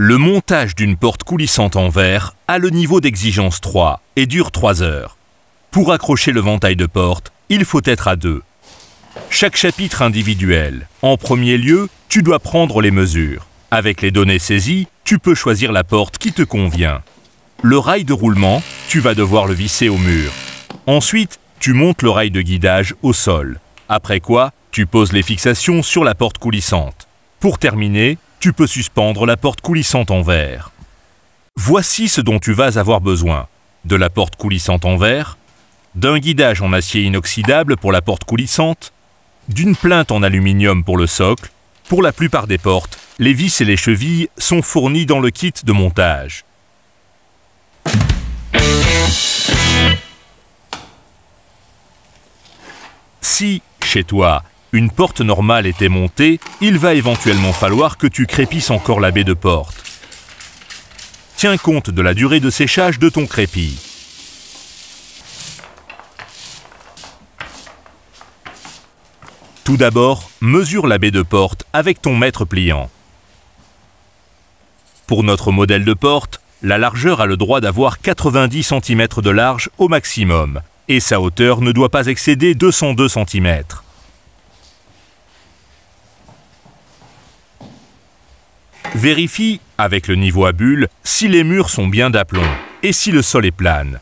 Le montage d'une porte coulissante en verre a le niveau d'exigence 3 et dure 3 heures. Pour accrocher le ventail de porte, il faut être à 2. Chaque chapitre individuel. En premier lieu, tu dois prendre les mesures. Avec les données saisies, tu peux choisir la porte qui te convient. Le rail de roulement, tu vas devoir le visser au mur. Ensuite, tu montes le rail de guidage au sol. Après quoi, tu poses les fixations sur la porte coulissante. Pour terminer, tu peux suspendre la porte coulissante en verre. Voici ce dont tu vas avoir besoin. De la porte coulissante en verre, d'un guidage en acier inoxydable pour la porte coulissante, d'une plinthe en aluminium pour le socle. Pour la plupart des portes, les vis et les chevilles sont fournis dans le kit de montage. Si, chez toi, une porte normale était montée, il va éventuellement falloir que tu crépisses encore la baie de porte. Tiens compte de la durée de séchage de ton crépi. Tout d'abord, mesure la baie de porte avec ton mètre pliant. Pour notre modèle de porte, la largeur a le droit d'avoir 90 cm de large au maximum, et sa hauteur ne doit pas excéder 202 cm. Vérifie, avec le niveau à bulle, si les murs sont bien d'aplomb et si le sol est plane.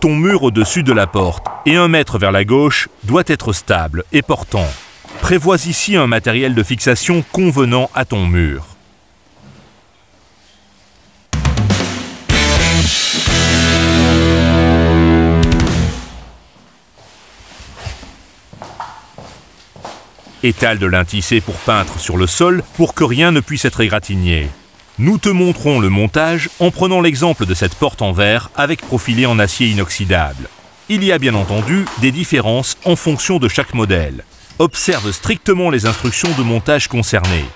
Ton mur au-dessus de la porte et 1 mètre vers la gauche doit être stable et portant. Prévois ici un matériel de fixation convenant à ton mur. Étale de lin tissé pour peintre sur le sol pour que rien ne puisse être égratigné. Nous te montrons le montage en prenant l'exemple de cette porte en verre avec profilé en acier inoxydable. Il y a bien entendu des différences en fonction de chaque modèle. Observe strictement les instructions de montage concernées.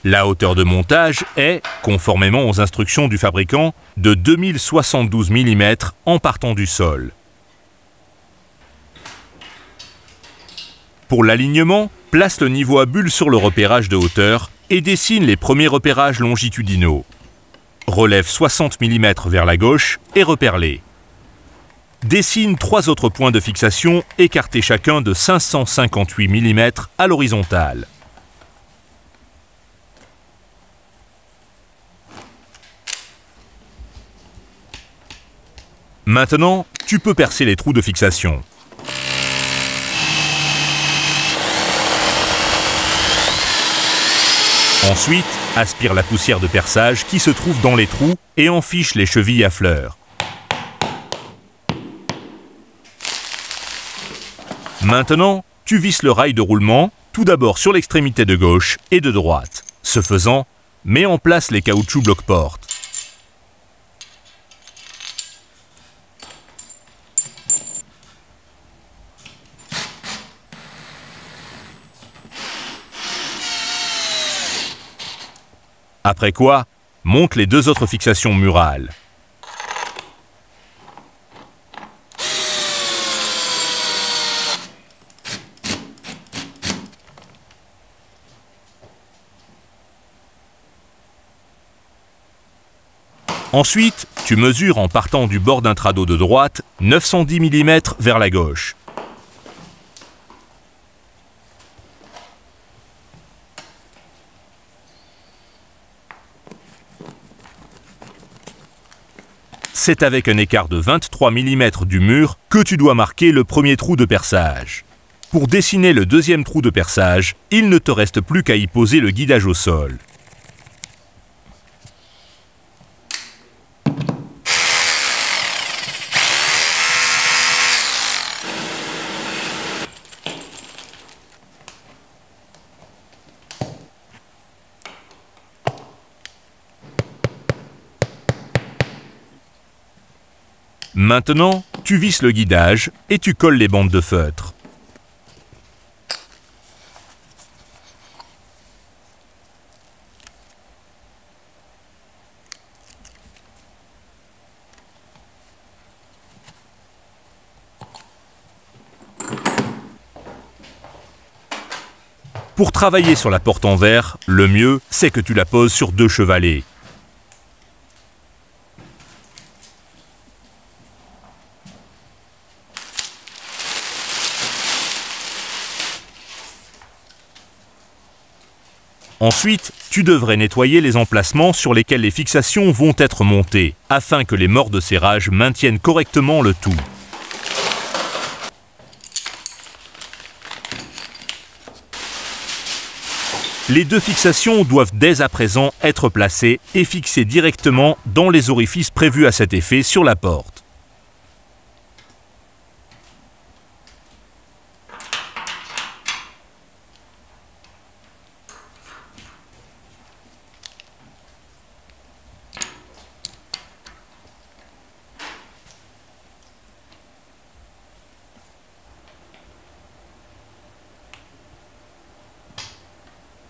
La hauteur de montage est, conformément aux instructions du fabricant, de 2072 mm en partant du sol. Pour l'alignement, place le niveau à bulle sur le repérage de hauteur et dessine les premiers repérages longitudinaux. Relève 60 mm vers la gauche et repère-les. Dessine 3 autres points de fixation écartés chacun de 558 mm à l'horizontale. Maintenant, tu peux percer les trous de fixation. Ensuite, aspire la poussière de perçage qui se trouve dans les trous et enfiche les chevilles à fleurs. Maintenant, tu visses le rail de roulement, tout d'abord sur l'extrémité de gauche et de droite. Ce faisant, mets en place les caoutchoucs bloc-porte. Après quoi, monte les 2 autres fixations murales. Ensuite, tu mesures en partant du bord d'un tradeau de droite 910 mm vers la gauche. C'est avec un écart de 23 mm du mur que tu dois marquer le premier trou de perçage. Pour dessiner le deuxième trou de perçage, il ne te reste plus qu'à y poser le guidage au sol. Maintenant, tu visses le guidage et tu colles les bandes de feutre. Pour travailler sur la porte en verre, le mieux, c'est que tu la poses sur 2 chevalets. Ensuite, tu devrais nettoyer les emplacements sur lesquels les fixations vont être montées, afin que les morts de serrage maintiennent correctement le tout. Les 2 fixations doivent dès à présent être placées et fixées directement dans les orifices prévus à cet effet sur la porte.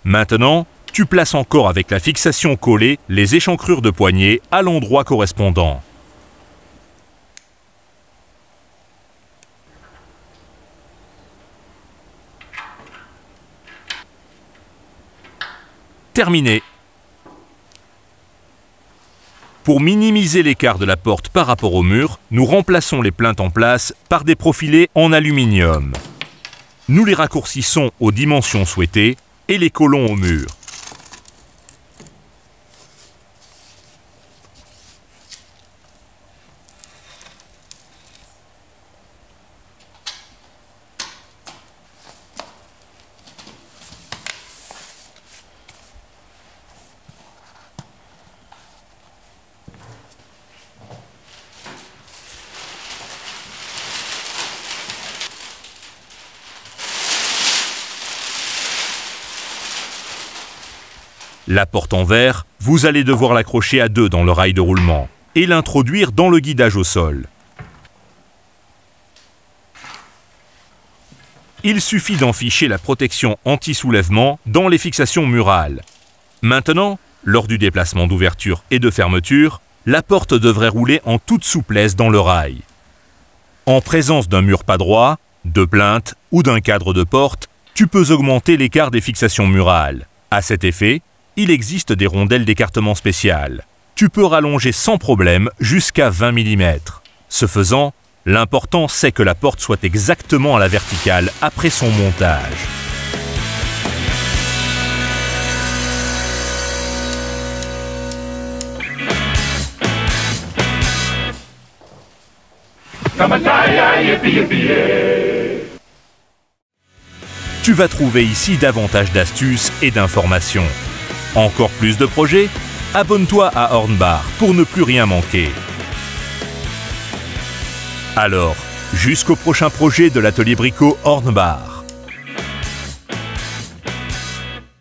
Maintenant, tu places encore avec la fixation collée les échancrures de poignée à l'endroit correspondant. Terminé. Pour minimiser l'écart de la porte par rapport au mur, nous remplaçons les plinthes en place par des profilés en aluminium. Nous les raccourcissons aux dimensions souhaitées et les collons au mur. La porte en verre, vous allez devoir l'accrocher à 2 dans le rail de roulement et l'introduire dans le guidage au sol. Il suffit d'en ficher la protection anti-soulèvement dans les fixations murales. Maintenant, lors du déplacement d'ouverture et de fermeture, la porte devrait rouler en toute souplesse dans le rail. En présence d'un mur pas droit, de plinthe ou d'un cadre de porte, tu peux augmenter l'écart des fixations murales. À cet effet, il existe des rondelles d'écartement spéciales. Tu peux rallonger sans problème jusqu'à 20 mm. Ce faisant, l'important c'est que la porte soit exactement à la verticale après son montage. Tu vas trouver ici davantage d'astuces et d'informations. Encore plus de projets? Abonne-toi à Hornbach pour ne plus rien manquer. Alors, jusqu'au prochain projet de l'atelier Brico Hornbach.